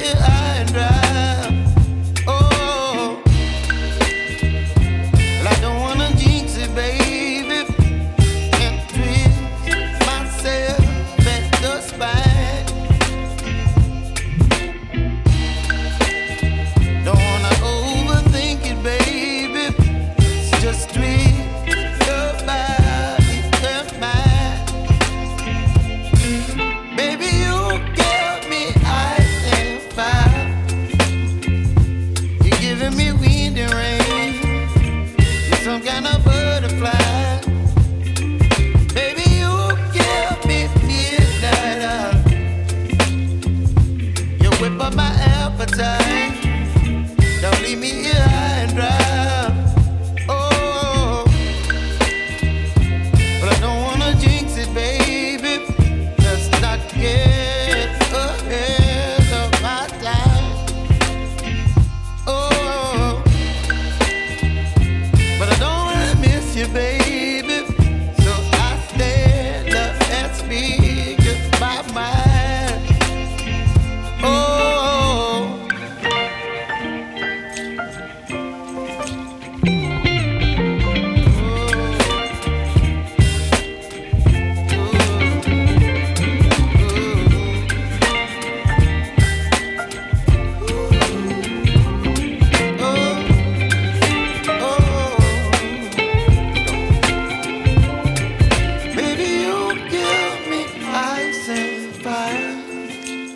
high and dry. Oh, well, I don't wanna jinx it, baby, and twist myself at the spine. Don't wanna overthink it, baby. It's just twist your body and mine. Baby, you give me ice and fire. You're giving me wind and rain. You're some kind of butterfly. Baby, you give me midnight. You whip up my appetite.